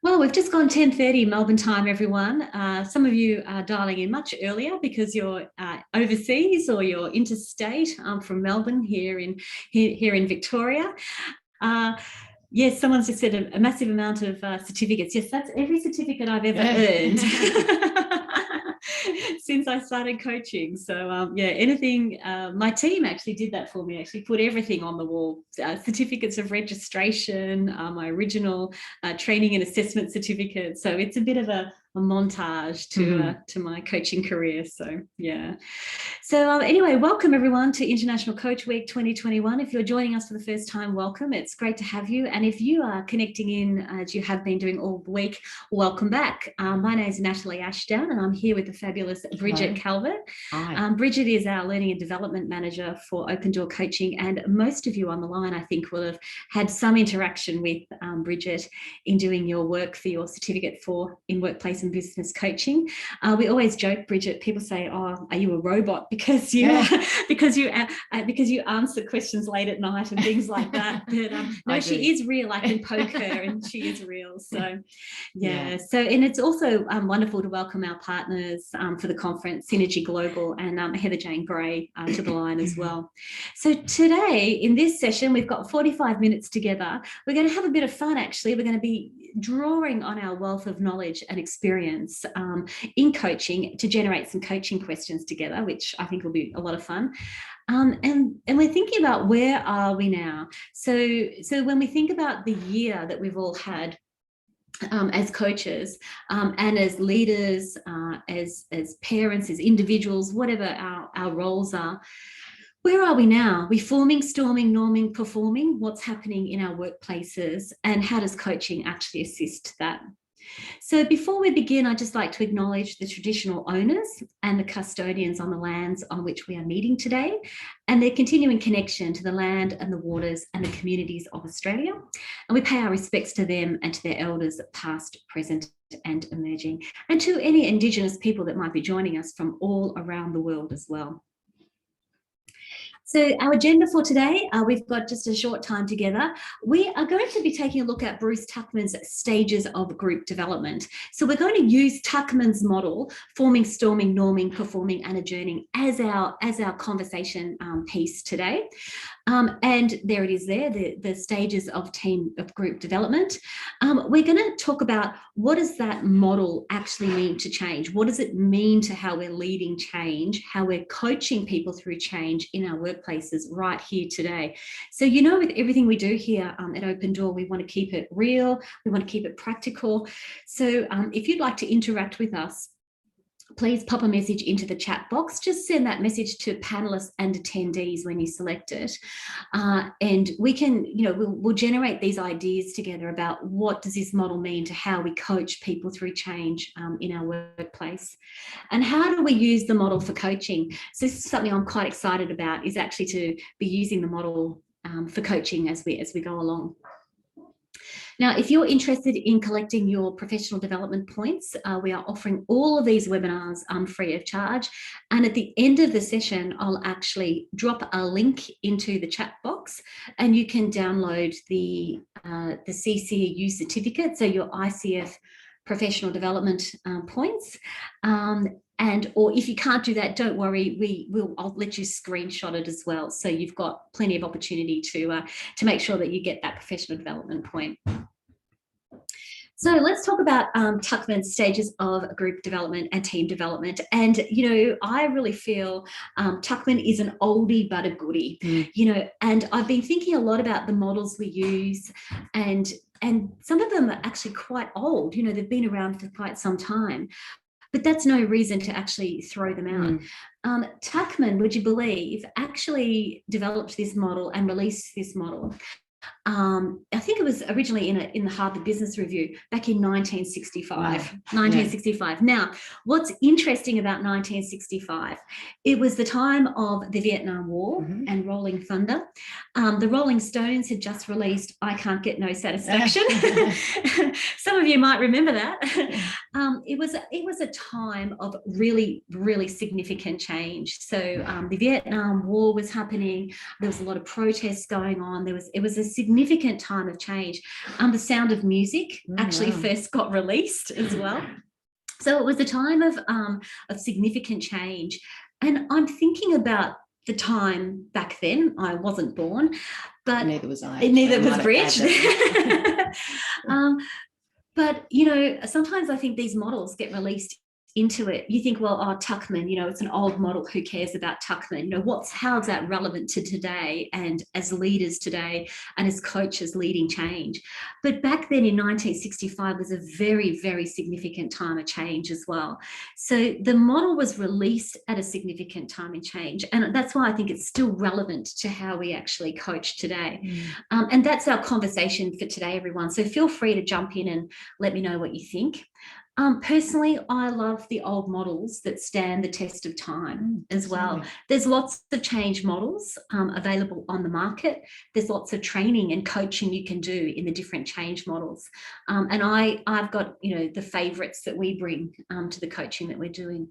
Well, we've just gone 10:30 Melbourne time, everyone. Some of you are dialing in much earlier because you're overseas or you're interstate. From Melbourne here in Victoria. Uh, yes, someone's just said a massive amount of certificates. Yes, that's every certificate I've ever earned since I started coaching. So yeah, anything. My team actually did that for me. Actually, put everything on the wall: certificates of registration, my original training and assessment certificate. So it's a bit of a montage to my coaching career. So yeah. So anyway, welcome everyone to International Coach Week 2021. If you're joining us for the first time, welcome. It's great to have you. And if you are connecting in as you have been doing all week, welcome back. My name is Natalie Ashdown and I'm here with the fabulous Bridget Calvert. Bridget is our Learning and Development Manager for Open Door Coaching, and most of you on the line, I think, will have had some interaction with Bridget in doing your work for your certificate in workplace and business coaching. We always joke, Bridget, people say, "Oh, are you a robot?" because you answer questions late at night and things like that. But no, she is real, like in poker, and she is real. So yeah. So, and it's also wonderful to welcome our partners for the conference, Synergy Global, and Heather Jane Gray to the line as well. So today in this session, we've got 45 minutes together. We're going to have a bit of fun. Actually, we're going to be drawing on our wealth of knowledge and experience in coaching to generate some coaching questions together, which I think will be a lot of fun. And we're thinking about where are we now? So when we think about the year that we've all had as coaches and as leaders, as parents, as individuals, whatever our roles are, where are we now? We're forming, storming, norming, performing. What's happening in our workplaces, and how does coaching actually assist that? So before we begin, I'd just like to acknowledge the traditional owners and the custodians on the lands on which we are meeting today, and their continuing connection to the land and the waters and the communities of Australia. And we pay our respects to them and to their elders, past, present, and emerging, and to any Indigenous people that might be joining us from all around the world as well. So our agenda for today, we've got just a short time together. We are going to be taking a look at Bruce Tuckman's stages of group development. So we're going to use Tuckman's model, forming, storming, norming, performing, and adjourning as our conversation piece today. And there it is there, the stages of group development. We're going to talk about what does that model actually mean to change? What does it mean to how we're leading change, how we're coaching people through change in our workplaces right here today? So, you know, with everything we do here at Open Door, we want to keep it real, we want to keep it practical. So if you'd like to interact with us, please pop a message into the chat box. Just send that message to panelists and attendees when you select it. And we can, we'll generate these ideas together about what does this model mean to how we coach people through change in our workplace. And how do we use the model for coaching? So this is something I'm quite excited about, is actually to be using the model for coaching as we go along. Now, if you're interested in collecting your professional development points, we are offering all of these webinars free of charge. And at the end of the session, I'll actually drop a link into the chat box, and you can download the CCU certificate, so your ICF professional development points. Or if you can't do that, don't worry, I'll let you screenshot it as well. So you've got plenty of opportunity to make sure that you get that professional development point. So let's talk about Tuckman's stages of group development and team development. And, I really feel Tuckman is an oldie but a goodie, and I've been thinking a lot about the models we use, and some of them are actually quite old, they've been around for quite some time. But that's no reason to actually throw them out. Tuckman, would you believe, actually developed this model and released this model. I think it was originally in the Harvard Business Review back in 1965. Wow. 1965. Yeah. Now, what's interesting about 1965, it was the time of the Vietnam War and Rolling Thunder. The Rolling Stones had just released I Can't Get No Satisfaction. Some of you might remember that. It was a time of really, really significant change. So the Vietnam War was happening. There was a lot of protests going on. It was a significant significant time of change. The Sound of Music actually first got released as well. So it was a time of significant change. And I'm thinking about the time back then. I wasn't born, but neither was I. Neither was Bridge. But, you know, sometimes I think these models get released into it. You think, well, oh, Tuckman, you know, it's an old model. Who cares about Tuckman? You know, how's that relevant to today and as leaders today and as coaches leading change? But back then in 1965 was a very, very significant time of change as well. So the model was released at a significant time in change. And that's why I think it's still relevant to how we actually coach today. And that's our conversation for today, everyone. So feel free to jump in and let me know what you think. Personally, I love the old models that stand the test of time as well. There's lots of change models available on the market. There's lots of training and coaching you can do in the different change models. And I've got, you know, the favorites that we bring to the coaching that we're doing.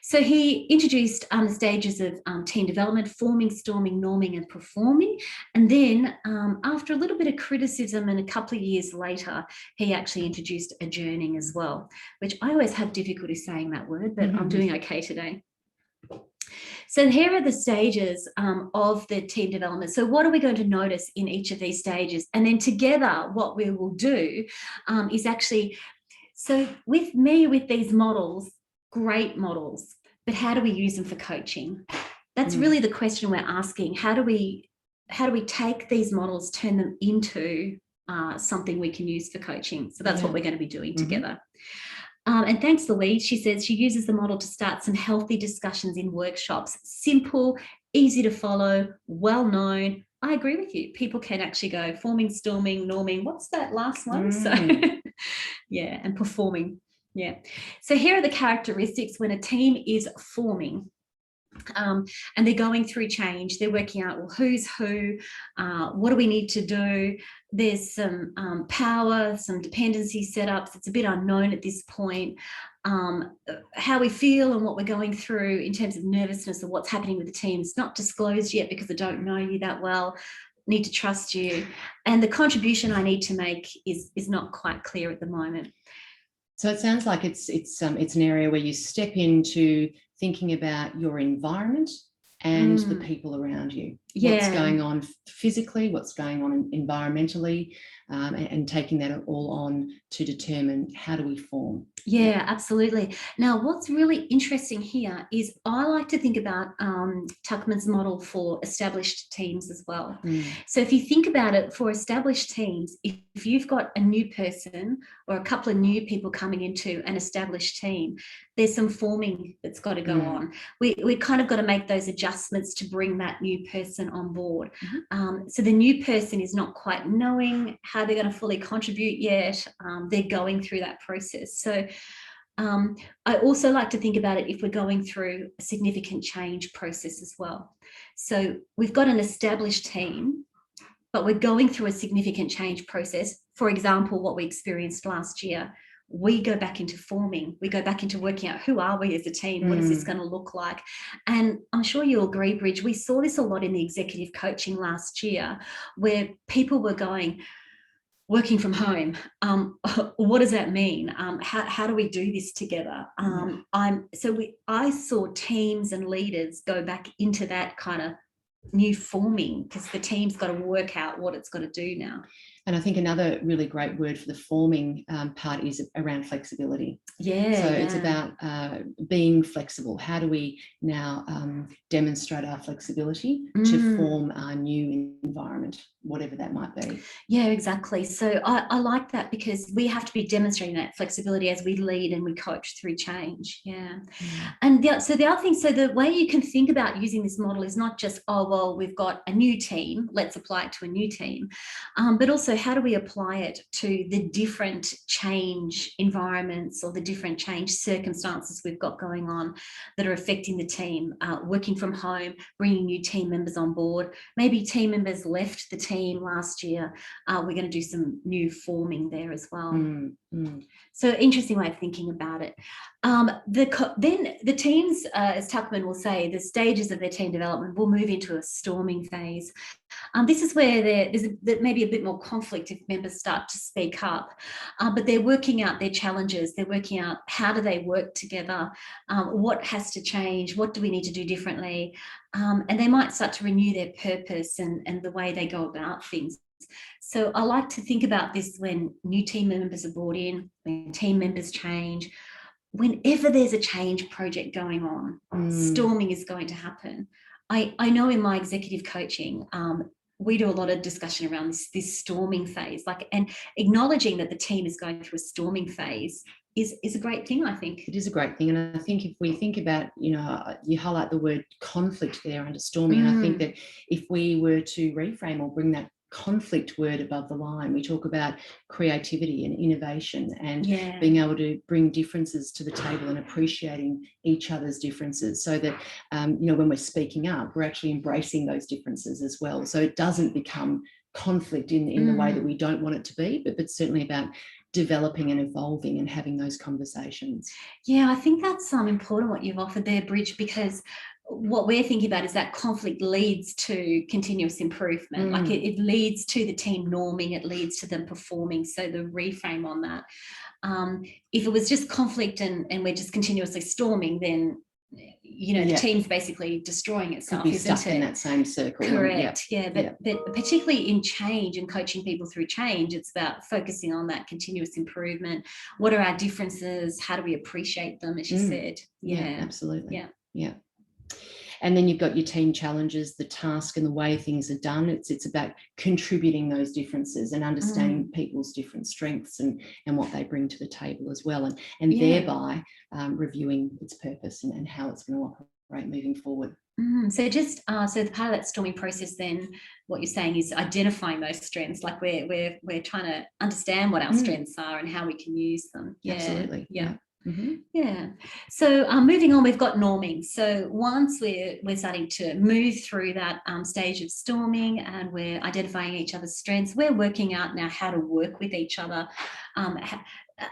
So he introduced the stages of team development: forming, storming, norming, and performing. And then after a little bit of criticism and a couple of years later, he actually introduced adjourning as well, which I always have difficulty saying that word, but I'm doing okay today. So here are the stages of the team development. So what are we going to notice in each of these stages? And then together, what we will do is actually, so with these models, great models, but how do we use them for coaching? That's really the question we're asking. How do we take these models, turn them into something we can use for coaching? So that's what we're going to be doing together. And thanks, Louise. She says she uses the model to start some healthy discussions in workshops. Simple, easy to follow, well known. I agree with you. People can actually go forming, storming, norming. What's that last one? So yeah, and performing. Yeah. So here are the characteristics when a team is forming. And they're going through change. They're working out, well, who's who, what do we need to do? There's some power, some dependency setups. It's a bit unknown at this point. How we feel and what we're going through in terms of nervousness or what's happening with the team is not disclosed yet because I don't know you that well. Need to trust you. And the contribution I need to make is not quite clear at the moment. So it sounds like it's an area where you step into thinking about your environment and the people around you. What's going on physically, what's going on environmentally, and taking that all on to determine how do we form. Yeah, absolutely. Now, what's really interesting here is I like to think about Tuckman's model for established teams as well. So if you think about it, for established teams, if you've got a new person or a couple of new people coming into an established team, there's some forming that's got to go on. We kind of got to make those adjustments to bring that new person on board. So the new person is not quite knowing how they're going to fully contribute yet. They're going through that process. So I also like to think about it if we're going through a significant change process as well. So we've got an established team, but we're going through a significant change process. For example, what we experienced last year, we go back into forming, we go back into working out who are we as a team, what is this going to look like? And I'm sure you'll agree, Bridge, we saw this a lot in the executive coaching last year where people were going, working from home, what does that mean? How do we do this together? I saw teams and leaders go back into that kind of new forming because the team's got to work out what it's got to do now. And I think another really great word for the forming part is around flexibility. It's about being flexible. How do we now demonstrate our flexibility to form our new environment, whatever that might be? Yeah, exactly. So I like that because we have to be demonstrating that flexibility as we lead and we coach through change. And the other thing, so the way you can think about using this model is not just, oh, well, we've got a new team, let's apply it to a new team, but also how do we apply it to the different change environments or the different change circumstances we've got going on that are affecting the team, working from home, bringing new team members on board. Maybe team members left the team last year. We're going to do some new forming there as well. So interesting way of thinking about it. Then the teams, as Tuckman will say, the stages of their team development will move into a storming phase. This is where there may be a bit more conflict if members start to speak up, but they're working out their challenges. They're working out how do they work together, what has to change, what do we need to do differently, and they might start to renew their purpose and the way they go about things. So I like to think about this when new team members are brought in, when team members change. Whenever there's a change project going on, storming is going to happen. I know in my executive coaching, we do a lot of discussion around this storming phase, and acknowledging that the team is going through a storming phase is a great thing, I think. It is a great thing. And I think if we think about, you highlight the word conflict there under storming, and I think that if we were to reframe or bring that conflict word above the line, we talk about creativity and innovation and being able to bring differences to the table and appreciating each other's differences, so that when we're speaking up, we're actually embracing those differences as well, so it doesn't become conflict in the way that we don't want it to be, but certainly about developing and evolving and having those conversations. Yeah, I think that's important what you've offered there, Bridge, because what we're thinking about is that conflict leads to continuous improvement. Like it leads to the team norming, it leads to them performing. So the reframe on that. If it was just conflict and we're just continuously storming, then the team's basically destroying itself. Could be stuck in that same circle. Correct. But particularly in change and coaching people through change, it's about focusing on that continuous improvement. What are our differences? How do we appreciate them, as you said? Yeah, absolutely. Yeah. And then you've got your team challenges, the task and the way things are done. It's about contributing those differences and understanding people's different strengths and what they bring to the table as well, and thereby reviewing its purpose and how it's going to operate moving forward. So just so the part of that storming process, then what you're saying is identifying those strengths. Like we're trying to understand what our strengths are and how we can use them. Absolutely. Yeah. So moving on, we've got norming. So once we're starting to move through that stage of storming and we're identifying each other's strengths, we're working out now how to work with each other.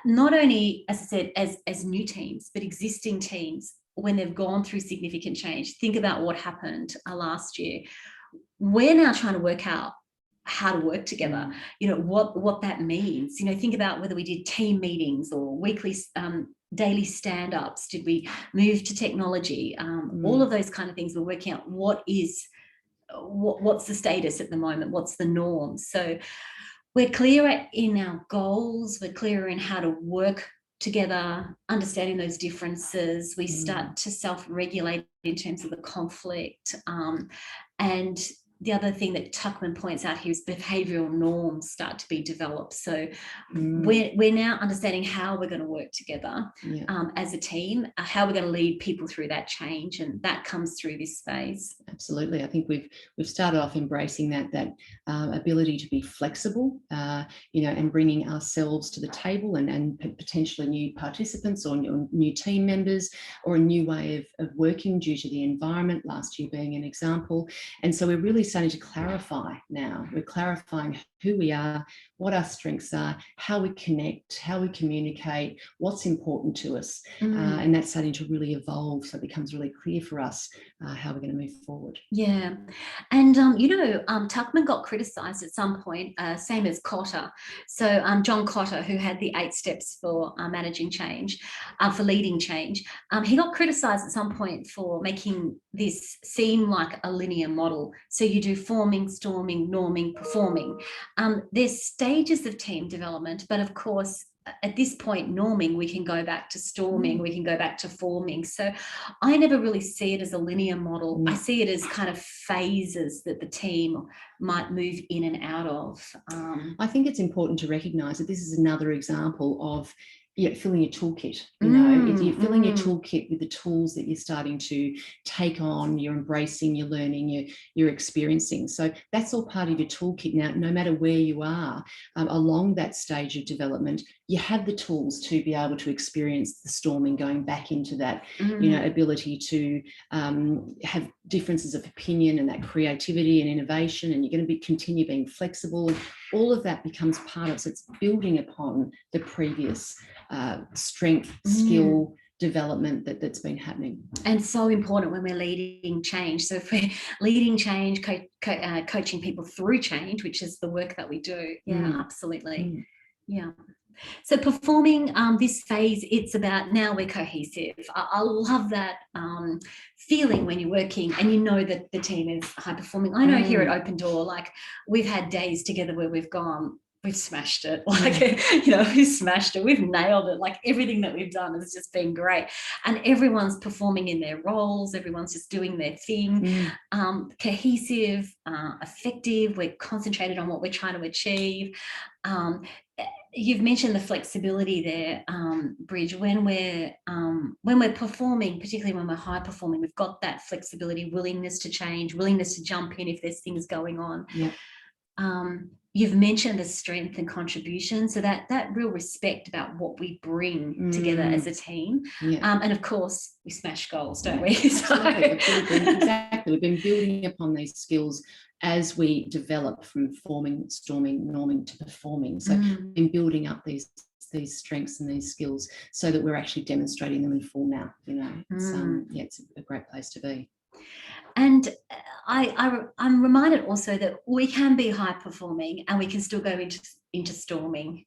Not only, as I said, as new teams, but existing teams when they've gone through significant change. Think about what happened last year. We're now trying to work out how to work together, what that means. Think about whether we did team meetings or weekly daily stand-ups. Did we move to technology? All of those kind of things. We're working out what's the status at the moment, what's the norm. So we're clearer in our goals, we're clearer in how to work together, understanding those differences. We start to self-regulate in terms of the conflict. And the other thing that Tuckman points out here is behavioural norms start to be developed. So we're now understanding how we're going to work together as a team, how we're going to lead people through that change, and that comes through this phase. Absolutely. I think we've started off embracing that ability to be flexible, and bringing ourselves to the table and potentially new participants or new team members or a new way of working due to the environment, last year being an example. And so we're really starting to clarify now. We're clarifying who we are, what our strengths are, how we connect, how we communicate, what's important to us. And that's starting to really evolve, so it becomes really clear for us how we're going to move forward. Yeah. And, Tuckman got criticised at some point, same as Cotter. So John Cotter, who had the 8 steps for managing change, for leading change, he got criticised at some point for making this seem like a linear model. So you do forming, storming, norming, performing. There's stages of team development, but of course, at this point, norming, we can go back to storming, we can go back to forming. So I never really see it as a linear model. I see it as kind of phases that the team might move in and out of. I think it's important to recognise that this is another example of filling your toolkit. You're filling your toolkit with the tools that you're starting to take on, you're embracing, you're learning, you're experiencing. So that's all part of your toolkit. Now, no matter where you are along that stage of development, you have the tools to be able to experience the storming, going back into that, ability to have differences of opinion and that creativity and innovation, and you're going to continue being flexible. And all of that becomes part of it. So it's building upon the previous strength, skill, development that's been happening. And so important when we're leading change. So if we're leading change, coaching people through change, which is the work that we do. Yeah, absolutely. Yeah. So performing this phase, it's about now we're cohesive. I love that feeling when you're working and you know that the team is high performing. I know here at Open Door, like we've had days together where we've smashed it. Like, we've smashed it. We've nailed it. Like everything that we've done has just been great. And everyone's performing in their roles. Everyone's just doing their thing. Cohesive, effective. We're concentrated on what we're trying to achieve. You've mentioned the flexibility there, Bridge. When we're performing, particularly when we're high performing, we've got that flexibility, willingness to change, willingness to jump in if there's things going on. You've mentioned the strength and contribution, so that real respect about what we bring together as a team. And of course, we smash goals, don't we? Exactly. We've been building upon these skills as we develop from forming, storming, norming to performing. So in building up these strengths and these skills so that we're actually demonstrating them in full now. It's a great place to be. And I'm reminded also that we can be high performing and we can still go into storming.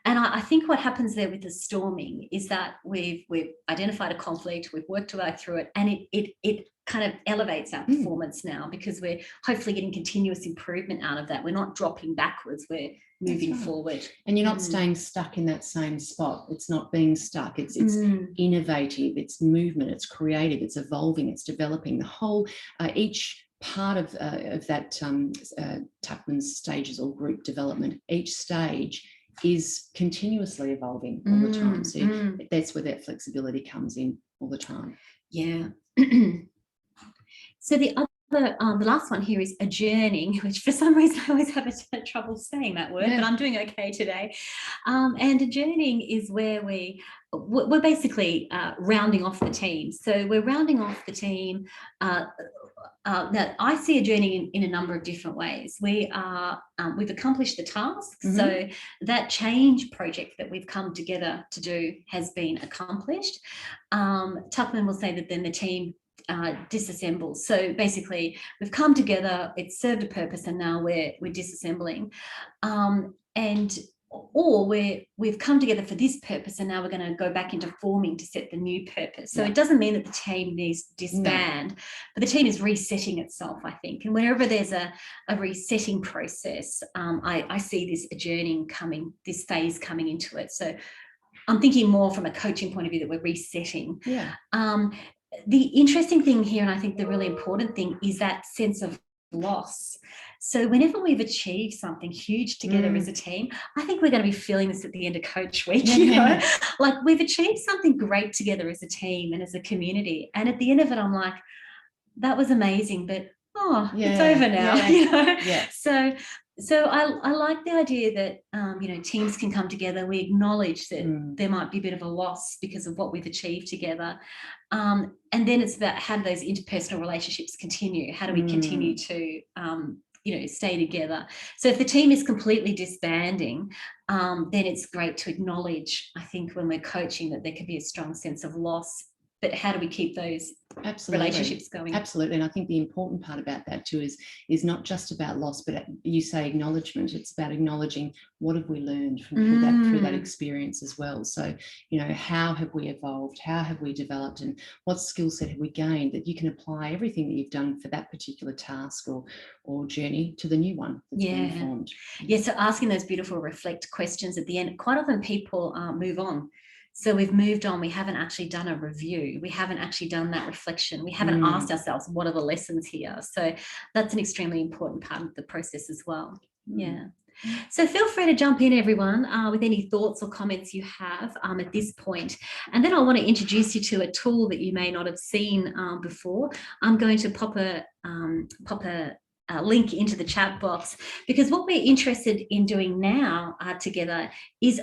And I think what happens there with the storming is that we've identified a conflict, we've worked our way through it, and it kind of elevates our performance now because we're hopefully getting continuous improvement out of that. We're not dropping backwards, we're moving forward. And you're not staying stuck in that same spot. It's not being stuck. It's innovative, it's movement, it's creative, it's evolving, it's developing. The whole, each part of that Tuckman's stages or group development, each stage is continuously evolving all the time. So that's where that flexibility comes in all the time. Yeah. So the last one here is adjourning, which for some reason I always have trouble saying that word, but I'm doing okay today. And adjourning is where we're basically rounding off the team. So we're rounding off the team. That I see adjourning in a number of different ways. We've accomplished the task, so that change project that we've come together to do has been accomplished. Tuckman will say that then the team disassembles. So basically, we've come together, it's served a purpose, and now we're disassembling. Or we've come together for this purpose and now we're going to go back into forming to set the new purpose. So it doesn't mean that the team needs to disband, but the team is resetting itself, I think. And whenever there's a resetting process, I see this adjourning coming, this phase coming into it. So I'm thinking more from a coaching point of view that we're resetting. The interesting thing here, and I think the really important thing, is that sense of loss. So whenever we've achieved something huge together as a team, I think we're going to be feeling this at the end of Coach Week, like we've achieved something great together as a team and as a community. And at the end of it, I'm like, that was amazing, but it's over now. So I like the idea that teams can come together. We acknowledge that there might be a bit of a loss because of what we've achieved together, and then it's about how do those interpersonal relationships continue? How do we continue to stay together? So if the team is completely disbanding, then it's great to acknowledge, I think, when we're coaching, that there could be a strong sense of loss. But how do we keep those relationships going? Absolutely. And I think the important part about that too is not just about loss, but you say acknowledgement. It's about acknowledging what have we learned from through that experience as well. So, how have we evolved? How have we developed? And what skill set have we gained that you can apply everything that you've done for that particular task or journey to the new one that's been formed? So asking those beautiful reflect questions at the end. Quite often people move on. So we've moved on. We haven't actually done a review. We haven't actually done that reflection. We haven't asked ourselves, what are the lessons here? So that's an extremely important part of the process as well. So feel free to jump in, everyone, with any thoughts or comments you have at this point. And then I want to introduce you to a tool that you may not have seen before. I'm going to pop a link into the chat box, because what we're interested in doing now together is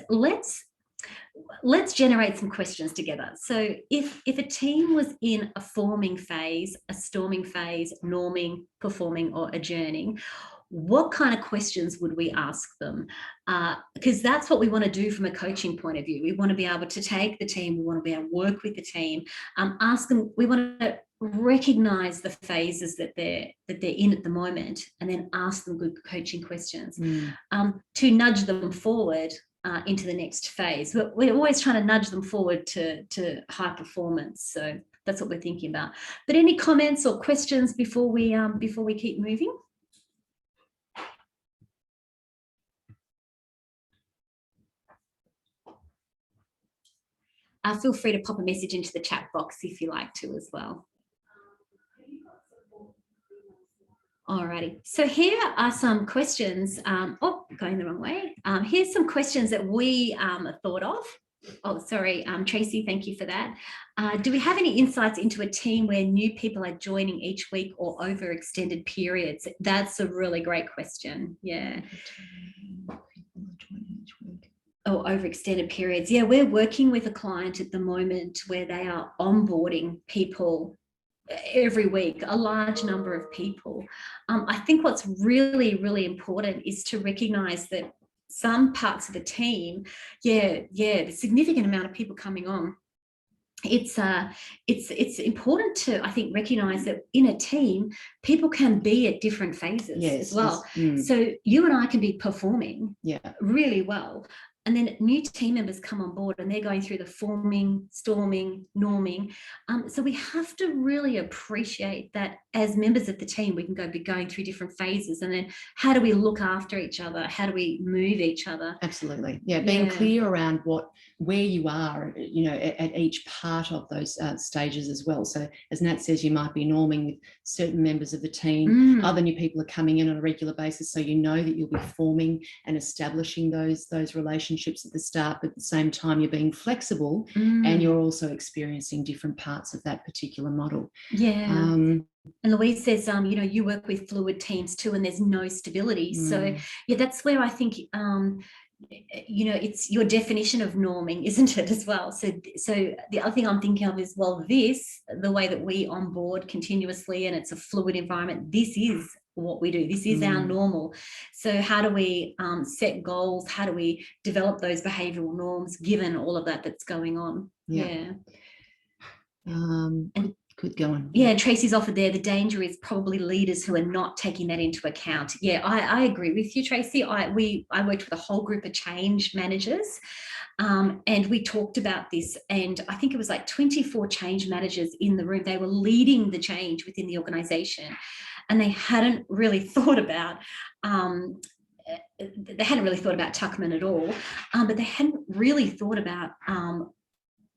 let's generate some questions together. So if a team was in a forming phase, a storming phase, norming, performing, or adjourning, what kind of questions would we ask them? Because that's what we want to do from a coaching point of view. We want to be able to take the team, we want to be able to work with the team, ask them, we want to recognize the phases that they're in at the moment, and then ask them good coaching questions to nudge them forward into the next phase. But we're always trying to nudge them forward to high performance. So that's what we're thinking about. But any comments or questions before we keep moving? Feel free to pop a message into the chat box if you like to as well. Alrighty, so here are some questions. Going the wrong way. Here's some questions that we thought of. Oh, sorry, Tracy, thank you for that. Do we have any insights into a team where new people are joining each week or over extended periods? That's a really great question. Yeah. Oh, over extended periods. Yeah, we're working with a client at the moment where they are onboarding people every week, a large number of people. I think what's really, really important is to recognize that some parts of the team, the significant amount of people coming on, it's important to, I think, recognize that in a team, people can be at different phases as well. So you and I can be performing really well, and then new team members come on board and they're going through the forming, storming, norming. So we have to really appreciate that as members of the team, we can be going through different phases. And then how do we look after each other? How do we move each other? Absolutely. Yeah, being clear around where you are, at each part of those stages as well. So as Nat says, you might be norming with certain members of the team. Other new people are coming in on a regular basis, so you know that you'll be forming and establishing those relationships at the start, but at the same time you're being flexible and you're also experiencing different parts of that particular model. And Louise says, you work with fluid teams too, and there's no stability. So that's where I think it's your definition of norming, isn't it, as well? So the other thing I'm thinking of is, well, the way that we onboard continuously, and it's a fluid environment, this is what we do. This is our normal. So how do we set goals? How do we develop those behavioral norms given all of that's going on? Good going. Yeah, Tracy's offered there, the danger is probably leaders who are not taking that into account. Yeah, I agree with you, Tracy. I worked with a whole group of change managers, and we talked about this, and I think it was like 24 change managers in the room. They were leading the change within the organisation, and they hadn't really thought about Tuckman at all, but they hadn't really thought about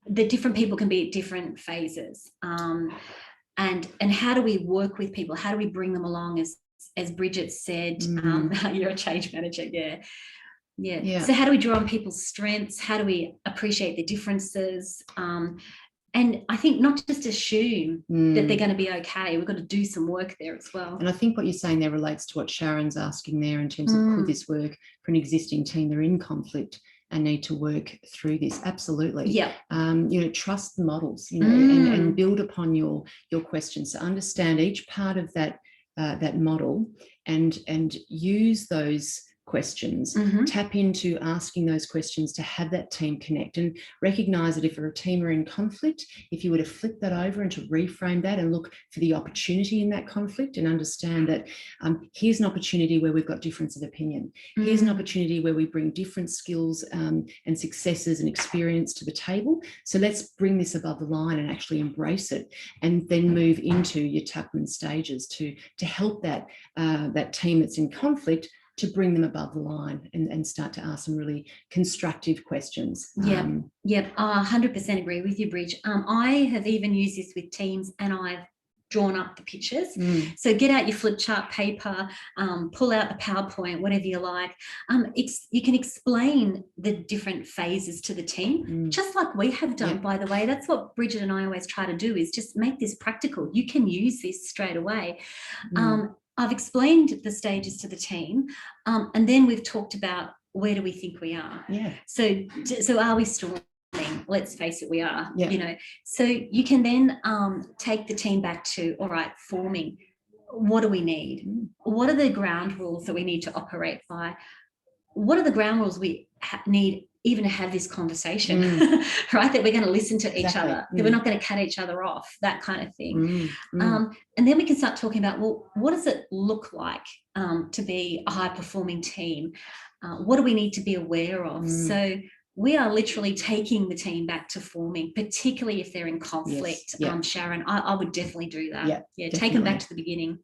that different people can be at different phases, and how do we work with people? How do we bring them along? As Bridget said, you're a change manager. Yeah. So how do we draw on people's strengths? How do we appreciate the differences? And I think not just assume that they're going to be okay. We've got to do some work there as well. And I think what you're saying there relates to what Sharon's asking there in terms of could this work for an existing team? They're in conflict and need to work through this. Absolutely. Yeah. Trust the models, and build upon your questions. So understand each part of that model and use those questions, tap into asking those questions to have that team connect, and recognize that if a team are in conflict, if you were to flip that over and to reframe that and look for the opportunity in that conflict and understand that here's an opportunity where we've got difference of opinion. Here's an opportunity where we bring different skills and successes and experience to the table. So let's bring this above the line and actually embrace it, and then move into your Tuckman stages to help that team that's in conflict to bring them above the line and start to ask some really constructive questions. I 100% agree with you, Bridge. I have even used this with teams, and I've drawn up the pictures. So get out your flip chart paper, pull out the PowerPoint, whatever you like. You can explain the different phases to the team, just like we have done, by the way. That's what Bridget and I always try to do, is just make this practical. You can use this straight away. I've explained the stages to the team, and then we've talked about where do we think we are. So are we storming? Let's face it, we are. So you can then take the team back to, all right, forming. what do we need? What are the ground rules that we need to operate by? What are the ground rules we need even to have this conversation, right? That we're going to listen to each other, that we're not going to cut each other off, that kind of thing. And then we can start talking about, well, what does it look like to be a high-performing team? What do we need to be aware of? So we are literally taking the team back to forming, particularly if they're in conflict. Sharon, I would definitely do that. Take them back to the beginning.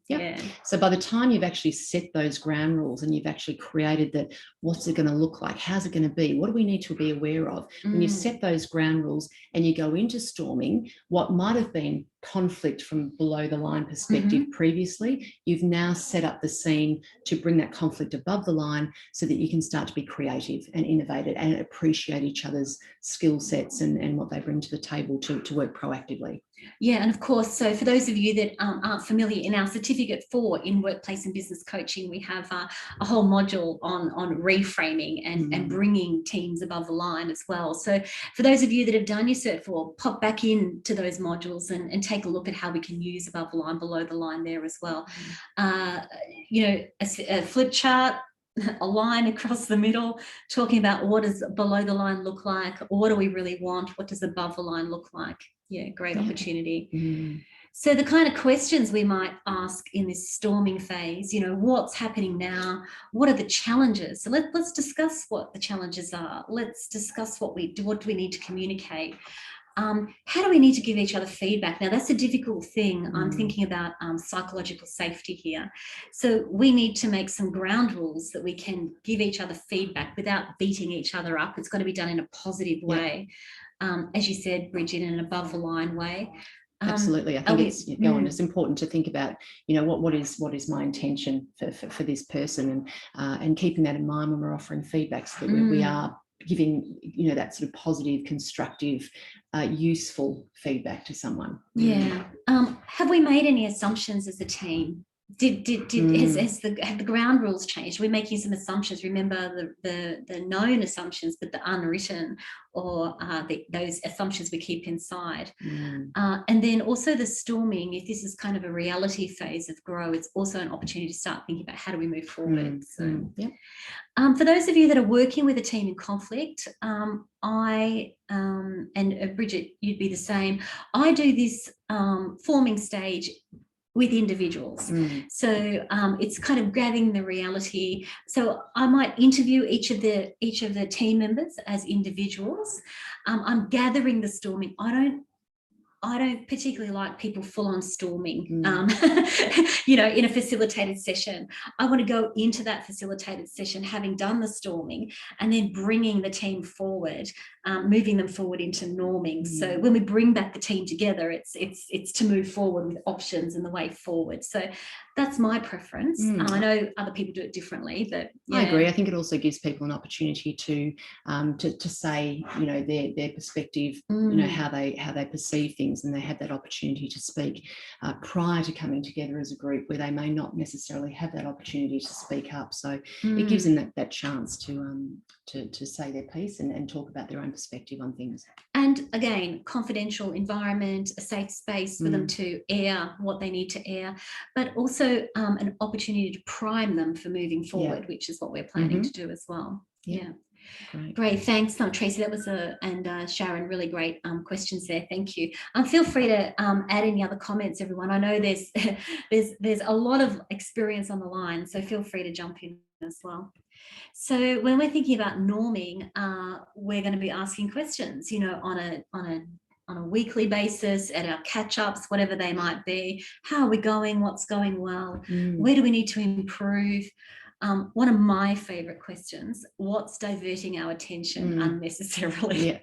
So by the time you've actually set those ground rules and you've actually created that, what's it going to look like? How's it going to be? What do we need to be aware of? When you set those ground rules and you go into storming, what might have been conflict from below the line perspective previously, you've now set up the scene to bring that conflict above the line so that you can start to be creative and innovative and appreciate each other's skill sets and what they bring to the table to work proactively. Yeah, and of course, so for those of you that aren't familiar, in our certificate 4 in workplace and business coaching, we have a whole module on reframing and bringing teams above the line as well. So for those of you that have done your Cert 4, pop back into those modules and take a look at how we can use above the line, below the line there as well. A flip chart, a line across the middle, talking about what does below the line look like, what do we really want, what does above the line look like. Great opportunity. So the kind of questions we might ask in this storming phase, what's happening now? What are the challenges? So let's discuss what the challenges are. Let's discuss what do we need to communicate? How do we need to give each other feedback? Now, that's a difficult thing. I'm thinking about psychological safety here. So we need to make some ground rules that we can give each other feedback without beating each other up. It's got to be done in a positive way. As you said, Bridget, in an above the line way. Absolutely. I think it's important to think about, what is my intention for this person, and keeping that in mind when we're offering feedback, so that we are giving, that sort of positive, constructive, useful feedback to someone. Have we made any assumptions as a team? Have the ground rules changed? We're making some assumptions. Remember the known assumptions, but the unwritten, or those assumptions we keep inside. And then also the storming, if this is kind of a reality phase of grow, it's also an opportunity to start thinking about how do we move forward. For those of you that are working with a team in conflict, I and Bridget, you'd be the same. I do this forming stage with individuals. So it's kind of grabbing the reality. So I might interview each of the team members as individuals. I'm gathering the storming. I don't particularly like people full on storming, in a facilitated session. I want to go into that facilitated session having done the storming and then bringing the team forward, moving them forward into norming. So when we bring back the team together, it's to move forward with options and the way forward. So that's my preference. I know other people do it differently, but I agree. I think it also gives people an opportunity to say, their perspective, how they perceive things, and they have that opportunity to speak prior to coming together as a group, where they may not necessarily have that opportunity to speak up. So it gives them that chance to say their piece and talk about their own perspective on things. And again, confidential environment, a safe space for them to air what they need to air, but also an opportunity to prime them for moving forward, which is what we're planning to do as well. Great. Thanks, Tracy. That was and Sharon, really great questions there. Thank you. Feel free to add any other comments, everyone. I know there's a lot of experience on the line, so feel free to jump in as well. So when we're thinking about norming, we're going to be asking questions, on a weekly basis, at our catch-ups, whatever they might be. How are we going? What's going well? Where do we need to improve? One of my favorite questions: what's diverting our attention unnecessarily?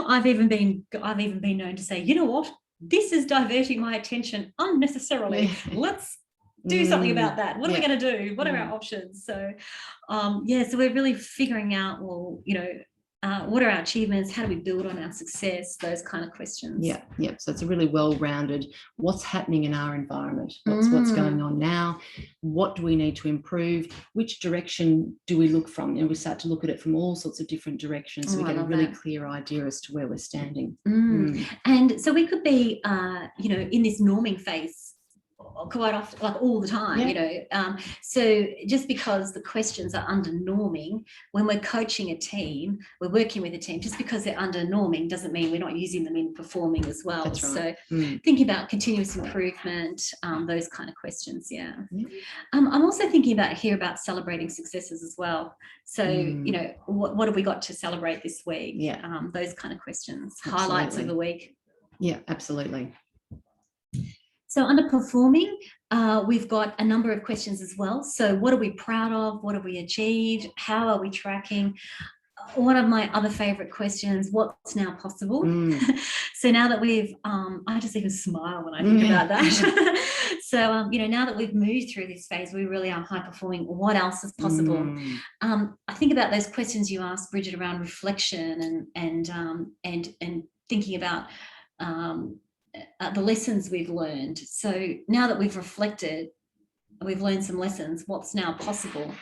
I've even been known to say, you know what, this is diverting my attention unnecessarily. Let's do something about that. What are we going to do? What are our options? So so we're really figuring out, what are our achievements? How do we build on our success? Those kind of questions. So it's a really well-rounded, what's happening in our environment? What's going on now? What do we need to improve? Which direction do we look from? We start to look at it from all sorts of different directions, so we get a really clear idea as to where we're standing. And so we could be, in this norming phase quite often, like all the time, you know. So just because the questions are under norming, when we're coaching a team, we're working with a team, just because they're under norming doesn't mean we're not using them in performing as well. That's right. So thinking about continuous improvement, those kind of questions. I'm also thinking about celebrating successes as well. So you know, what have we got to celebrate this week? Those kind of questions. Absolutely. Highlights of the week. Absolutely. So underperforming, we've got a number of questions as well. So what are we proud of? What have we achieved? How are we tracking? One of my other favorite questions, what's now possible? So now that we've, I just even smile when I think about that. So, you know, now that we've moved through this phase, we really are high performing. What else is possible? I think about those questions you asked, Bridget, around reflection and thinking about the lessons we've learned. So now that we've reflected, we've learned some lessons, what's now possible?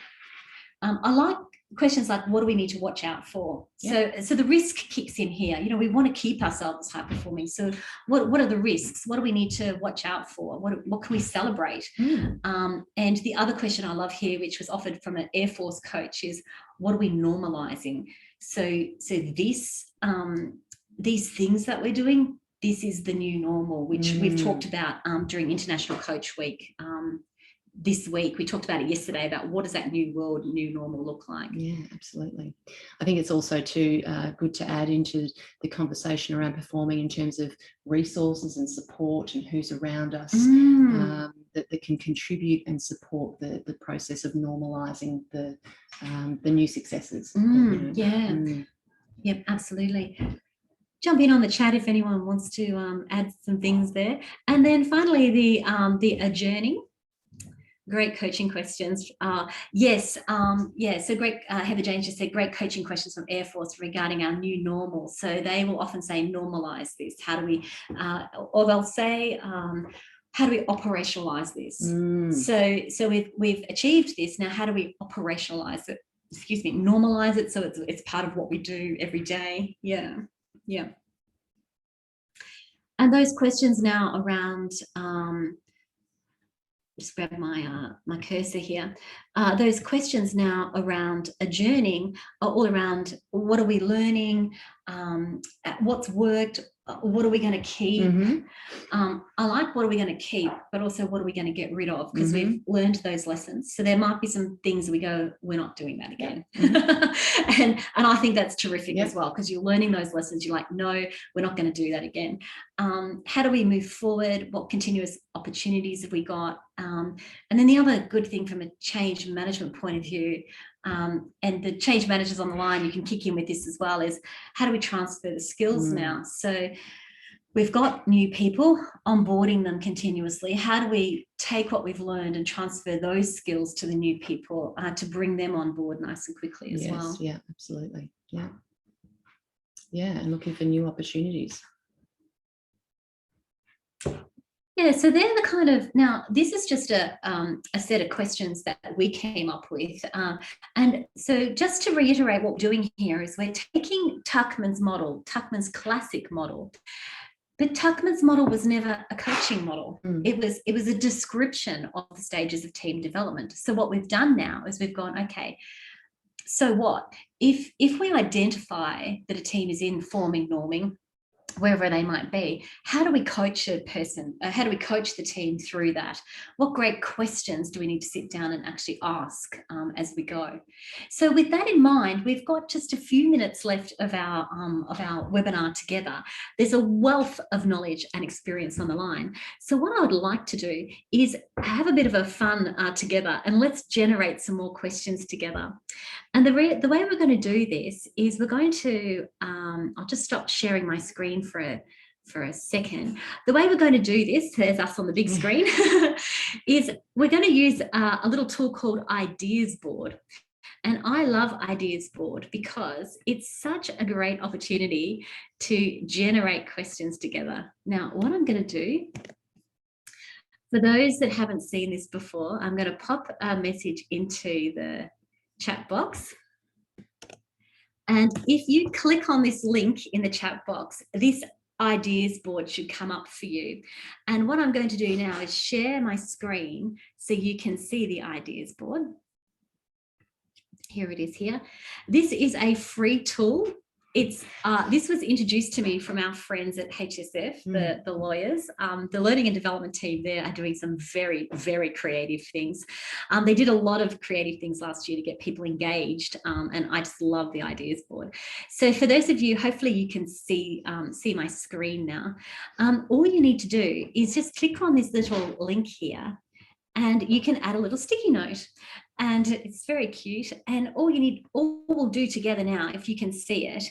I like questions like, what do we need to watch out for? So the risk kicks in here. You know, we want to keep ourselves high performing. So what are the risks? What do we need to watch out for? What can we celebrate? And the other question I love here, which was offered from an Air Force coach, is what are we normalizing? So this these things that we're doing, this is the new normal, which we've talked about during International Coach Week. This week, we talked about it yesterday, about what does that new world, new normal look like? Yeah, absolutely. I think it's also too good to add into the conversation around performing in terms of resources and support and who's around us that can contribute and support the process of normalising the new successes. Yep, absolutely. Jump in on the chat if anyone wants to add some things there. And then finally, the adjourning. Great coaching questions. So great. Heather Jane just said, great coaching questions from Air Force regarding our new normal. So they will often say, normalize this. How do we, or they'll say, how do we operationalize this? So we've achieved this. Now, how do we operationalize it? Normalize it so it's part of what we do every day. Yeah. And those questions now around, just grab my cursor here. Those questions now around adjourning are all around what are we learning, what's worked, what are we going to keep? I like what are we going to keep, but also what are we going to get rid of, because we've learned those lessons. So there might be some things we go, we're not doing that again. and I think that's terrific as well, because you're learning those lessons. You're like, no, we're not going to do that again. How do we move forward? What continuous opportunities have we got? And then the other good thing from a change management point of view, and the change managers on the line, you can kick in with this as well, is how do we transfer the skills now? So we've got new people, onboarding them continuously. How do we take what we've learned and transfer those skills to the new people to bring them on board nice and quickly as well? Yeah, absolutely. And looking for new opportunities. Yeah, so they're the kind of, now this is just a set of questions that we came up with. And so just to reiterate, what we're doing here is we're taking Tuckman's model, Tuckman's classic model. But Tuckman's model was never a coaching model. It was a description of the stages of team development. So what we've done now is we've gone, okay, so what? If we identify that a team is in forming, norming, wherever they might be, how do we coach a person? How do we coach the team through that? What great questions do we need to sit down and actually ask as we go? So with that in mind, we've got just a few minutes left of our webinar together. There's a wealth of knowledge and experience on the line. So what I would like to do is have a bit of a fun together, and let's generate some more questions together. And the way we're going to do this is we're going to, I'll just stop sharing my screen for a second. The way we're going to do this, there's us on the big screen, is we're going to use a little tool called Ideas Board. And I love Ideas Board because it's such a great opportunity to generate questions together. Now, what I'm going to do, for those that haven't seen this before, I'm going to pop a message into the chat box. And if you click on this link in the chat box, this ideas board should come up for you. And what I'm going to do now is share my screen so you can see the ideas board. Here it is here. This is a free tool. It's this was introduced to me from our friends at HSF, the lawyers. The learning and development team there are doing some very, very creative things. They did a lot of creative things last year to get people engaged, and I just love the ideas board. So for those of you, hopefully you can see my screen now. All you need to do is just click on this little link here, and you can add a little sticky note. And it's very cute. And all we'll do together now, if you can see it,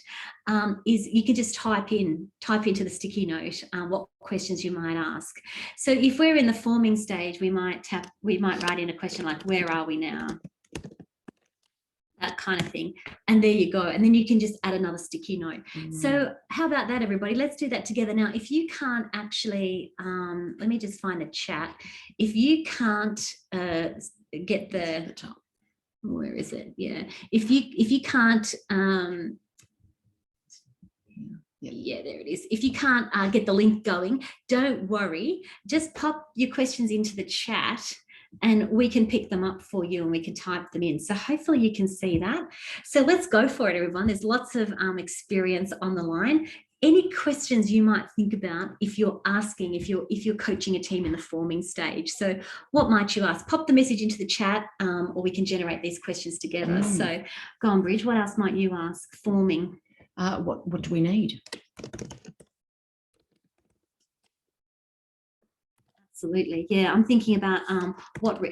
is you can just type into the sticky note what questions you might ask. So if we're in the forming stage, we might write in a question like, where are we now? That kind of thing. And there you go. And then you can just add another sticky note. So how about that, everybody? Let's do that together. Now, if you can't actually, let me just find the chat. If you can't get the top, where is it? Yeah. If you can't, yeah, there it is. If you can't get the link going, don't worry. Just pop your questions into the chat, and we can pick them up for you and we can type them in. So hopefully you can see that. So let's go for it, everyone. There's lots of experience on the line. Any questions you might think about if you're coaching a team in the forming stage. So what might you ask? Pop the message into the chat, or we can generate these questions together. So go on, Bridge. What else might you ask? Forming. What do we need? Absolutely. Yeah, I'm thinking about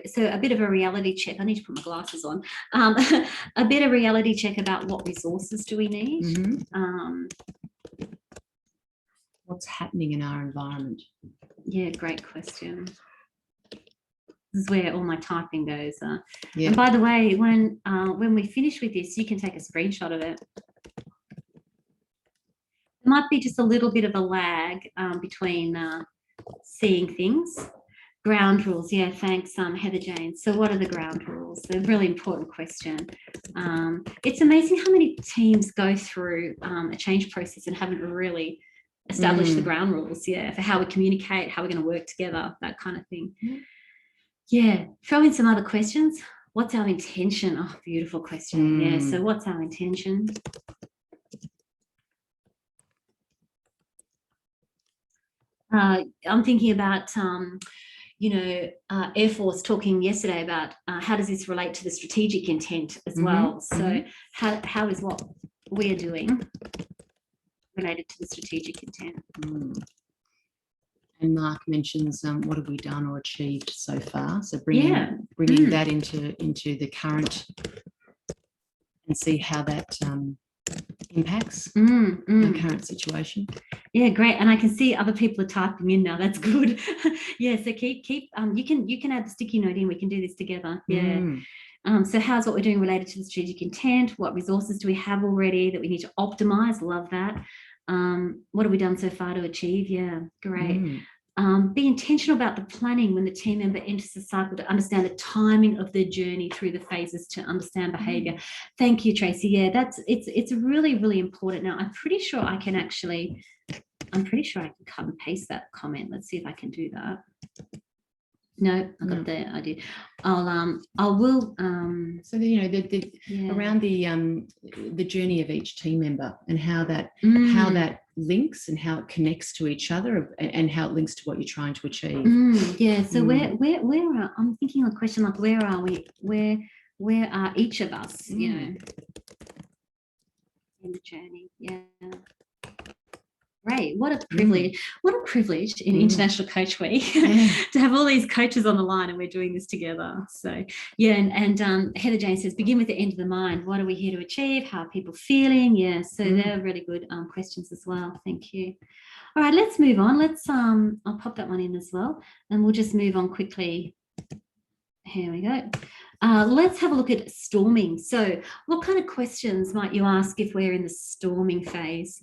so a bit of a reality check. I need to put my glasses on. A bit of reality check about what resources do we need? What's happening in our environment? Yeah, great question. This is where all my typing goes. And by the way, when we finish with this, you can take a screenshot of it. There might be just a little bit of a lag between seeing things. Ground rules. Yeah, thanks, Heather Jane. So what are the ground rules? They're a really important question. It's amazing how many teams go through a change process and haven't really established the ground rules, for how we communicate, how we're going to work together, that kind of thing. Yeah, throw in some other questions. What's our intention? Oh, beautiful question. Yeah, so what's our intention? I'm thinking about, Air Force talking yesterday about how does this relate to the strategic intent as well. So how is what we are doing related to the strategic intent? And Mark mentions what have we done or achieved so far. So bringing that into the current and see how that impacts our current situation. Yeah, great. And I can see other people are typing in now. That's good. Yeah, so keep you can add the sticky note in. We can do this together. Yeah. So how's what we're doing related to the strategic intent? What resources do we have already that we need to optimize? Love that. What have we done so far to achieve? Yeah, great. Be intentional about the planning when the team member enters the cycle to understand the timing of their journey through the phases to understand behavior. Thank you, Tracy. Yeah, it's really, really important. Now, I'm pretty sure I can cut and paste that comment. Let's see if I can do that. No, I got the idea. I will. So around the journey of each team member and how that links and how it connects to each other and how it links to what you're trying to achieve. Yeah. So where are, I'm thinking of a question like, where are we? Where are each of us? In the journey. Yeah. Great. What a privilege. What a privilege in International Coach Week to have all these coaches on the line and we're doing this together. So, yeah, and Heather Jane says, begin with the end of the mind. What are we here to achieve? How are people feeling? Yeah, so they're really good questions as well. Thank you. All right, let's move on. I'll pop that one in as well, and we'll just move on quickly. Here we go. Let's have a look at storming. So what kind of questions might you ask if we're in the storming phase?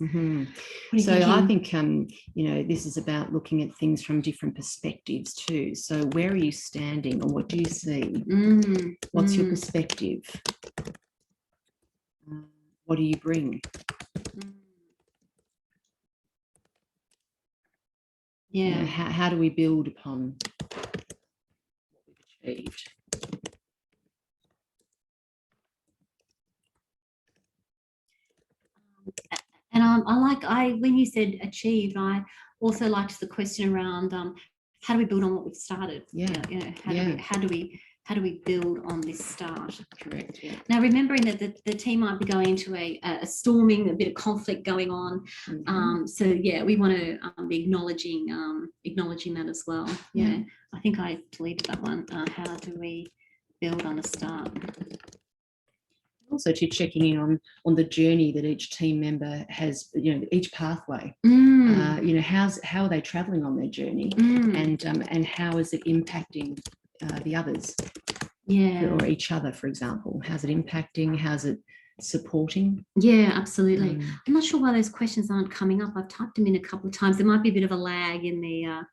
So I think, this is about looking at things from different perspectives too. So where are you standing or what do you see? What's your perspective? What do you bring? Yeah. You know, how do we build upon what we've achieved? And when you said achieved, I also liked the question around how do we build on what we've started? Yeah. You know, how do we build on this start? Correct. Yeah. Now, remembering that the team might be going into a storming, a bit of conflict going on. So yeah, we want to be acknowledging that as well. Yeah. I think I deleted that one. How do we build on a start? Also to checking in on the journey that each team member has, you know, each pathway. You know, how are they traveling on their journey, and how is it impacting the others? Yeah. Or each other, for example. How's it impacting? How's it supporting? Yeah, absolutely. I'm not sure why those questions aren't coming up. I've typed them in a couple of times. There might be a bit of a lag in the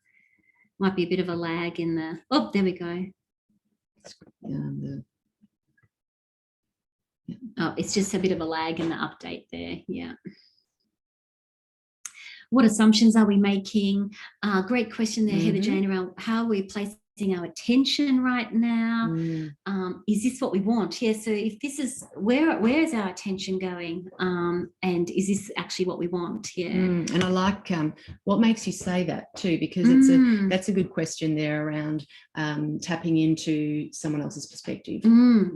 oh, there we go. Oh, it's just a bit of a lag in the update there. Yeah. What assumptions are we making? Great question there, Heather Jane, around how are we placing our attention right now? Is this what we want? Yeah. So if this is where is our attention going? And is this actually what we want? Yeah. And I like what makes you say that too, because that's a good question there around tapping into someone else's perspective.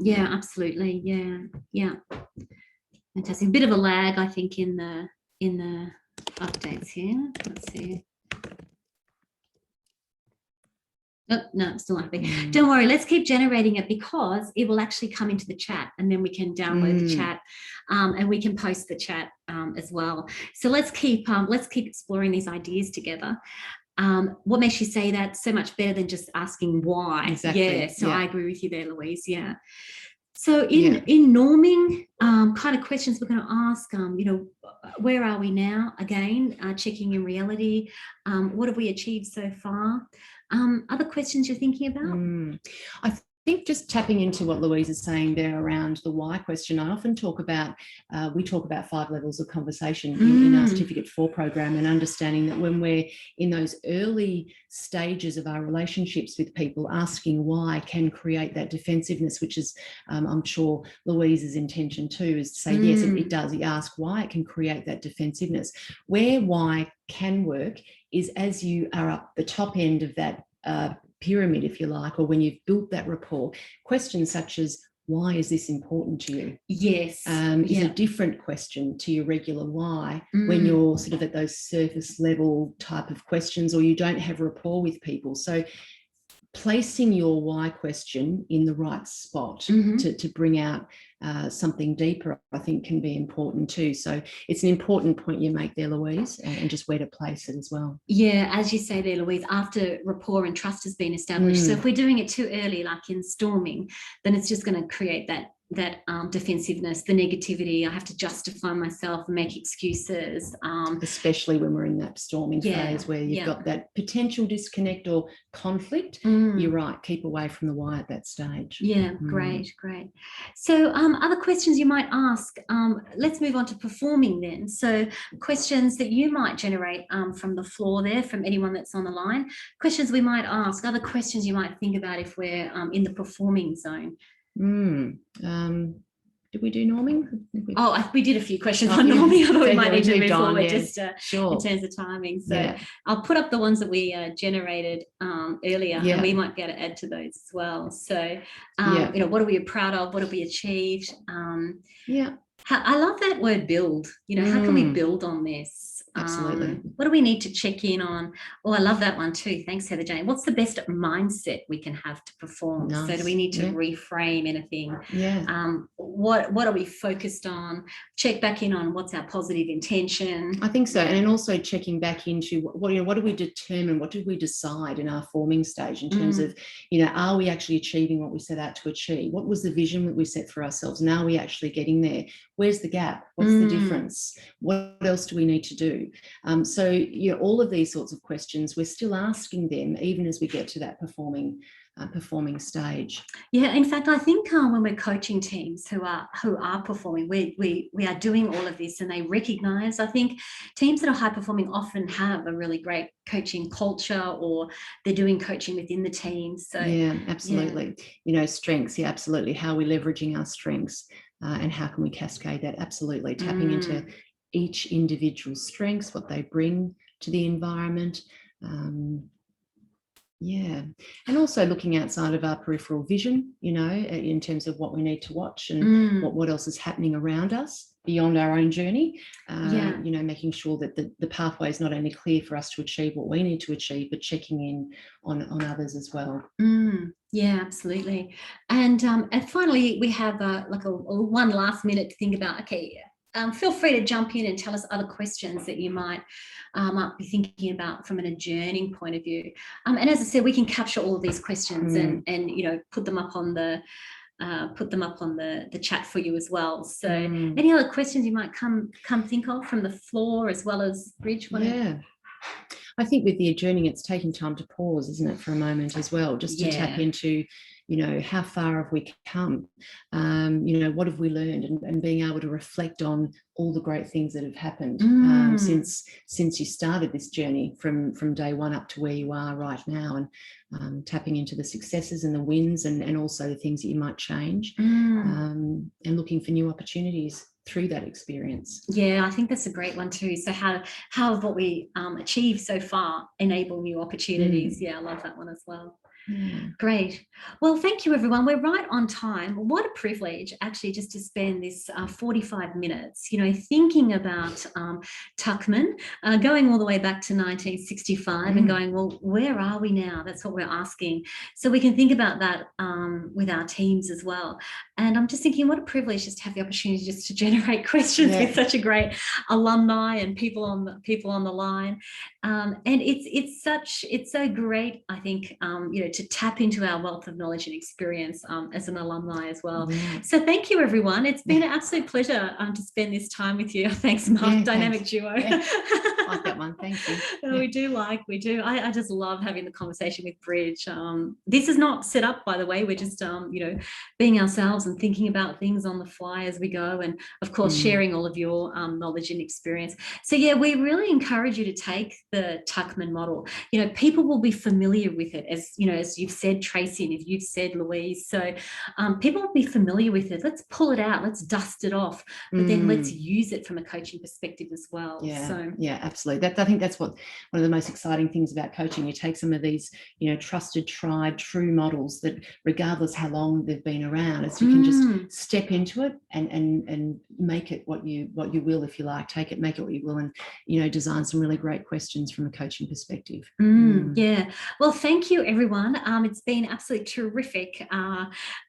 Yeah, absolutely. Yeah. Fantastic. A bit of a lag, I think, in the updates here. Let's see. Oh, no, I'm still not big. Don't worry, let's keep generating it, because it will actually come into the chat, and then we can download the chat, and we can post the chat as well. So let's keep exploring these ideas together. What makes you say that? So much better than just asking why. Exactly. Yeah. So I agree with you there, Louise. Yeah. So in norming kind of questions we're going to ask, you know, where are we now? Again, checking in reality. What have we achieved so far? Other questions you're thinking about? I think just tapping into what Louise is saying there around the why question. I often talk about, we talk about 5 levels of conversation in our Certificate 4 program, and understanding that when we're in those early stages of our relationships with people, asking why can create that defensiveness, which is, I'm sure, Louise's intention too, is to say, yes, it does. You ask why, it can create that defensiveness. Where why can work is as you are up the top end of that pyramid, if you like, or when you've built that rapport, questions such as, why is this important to you? Yes. Is a different question to your regular why when you're sort of at those surface level type of questions, or you don't have rapport with people. So placing your why question in the right spot to bring out something deeper, I think, can be important too. So it's an important point you make there, Louise, and just where to place it as well. Yeah, as you say there, Louise, after rapport and trust has been established. So if we're doing it too early, like in storming, then it's just going to create that defensiveness, the negativity. I have to justify myself and make excuses. Especially when we're in that storming phase where you've got that potential disconnect or conflict. You're right, keep away from the why at that stage. Yeah, great. So other questions you might ask, let's move on to performing then. So questions that you might generate from the floor there, from anyone that's on the line, questions we might ask, other questions you might think about if we're in the performing zone. Did we do norming? We did a few questions on norming. I thought we might need to move forward just sure. in terms of timing. So I'll put up the ones that we generated earlier, and we might be able to add to those as well. So, you know, what are we proud of? What have we achieved? I love that word build. You know, how can we build on this? Absolutely. What do we need to check in on? Oh, I love that one too. Thanks, Heather Jane. What's the best mindset we can have to perform? Nice. So do we need to reframe anything? What are we focused on? Check back in on what's our positive intention. I think so. And then also checking back into what do we determine? What did we decide in our forming stage in terms of, you know, are we actually achieving what we set out to achieve? What was the vision that we set for ourselves? And are we actually getting there? Where's the gap? What's the difference? What else do we need to do? So, you know, all of these sorts of questions, we're still asking them even as we get to that performing performing stage. Yeah, in fact, I think when we're coaching teams who are performing, we are doing all of this, and they recognise. I think teams that are high performing often have a really great coaching culture, or they're doing coaching within the team. So yeah, absolutely. Strengths. Yeah, absolutely. How are we leveraging our strengths, and how can we cascade that? Absolutely, tapping into each individual's strengths, what they bring to the environment. Yeah, and also looking outside of our peripheral vision, in terms of what we need to watch and what else is happening around us beyond our own journey. Making sure that the pathway is not only clear for us to achieve what we need to achieve, but checking in on others as well. Yeah, absolutely. And finally, we have one last minute to think about. Okay. Feel free to jump in and tell us other questions that you might be thinking about from an adjourning point of view. And as I said, we can capture all of these questions and put them up on the chat for you as well. So any other questions you might come think of from the floor as well as Bridge? Yeah. I think with the adjourning, it's taking time to pause, isn't it, for a moment as well, just to tap into, how far have we come? What have we learned? And being able to reflect on all the great things that have happened since you started this journey from day one up to where you are right now, and tapping into the successes and the wins and also the things that you might change, and looking for new opportunities through that experience. Yeah, I think that's a great one too. So how have what we achieved so far enable new opportunities? Yeah, I love that one as well. Great. Well, thank you, everyone. We're right on time. What a privilege, actually, just to spend this 45 minutes, thinking about Tuckman, going all the way back to 1965 and going, well, where are we now? That's what we're asking. So we can think about that with our teams as well. And I'm just thinking, what a privilege just to have the opportunity just to generate questions with such a great alumni and people on the line. And it's so great, I think, to tap into our wealth of knowledge and experience as an alumni as well. So thank you, everyone. It's been an absolute pleasure to spend this time with you. Thanks, Mark. Dynamic duo. I like that one. Thank you. We do. I just love having the conversation with Bridge. This is not set up, by the way. We're just, being ourselves and thinking about things on the fly as we go. And of course, sharing all of your knowledge and experience. So yeah, we really encourage you to take the Tuckman model. People will be familiar with it, as you've said, Tracy, and if you've said, Louise. So people will be familiar with it. Let's pull it out. Let's dust it off. But then let's use it from a coaching perspective as well. Yeah, absolutely. I think that's one of the most exciting things about coaching. You take some of these, trusted, tried, true models that, regardless how long they've been around, as you can just step into it and make it what you will, if you like. Take it, make it what you will, and design some really great questions from a coaching perspective. Yeah. Well, thank you, everyone. It's been absolutely terrific.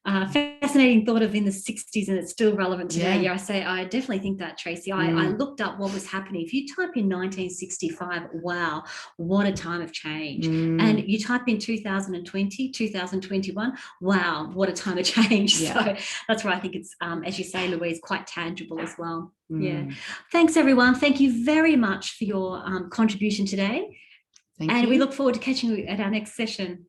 Fascinating thought of in the 60s, and it's still relevant today. Yeah, I definitely think that, Tracy. I looked up what was happening. If you type in 1965, wow, what a time of change. And you type in 2020, 2021, wow, what a time of change. So that's where I think it's, as you say, Louise, quite tangible as well. Yeah. Thanks, everyone. Thank you very much for your contribution today. Thank you. We look forward to catching you at our next session.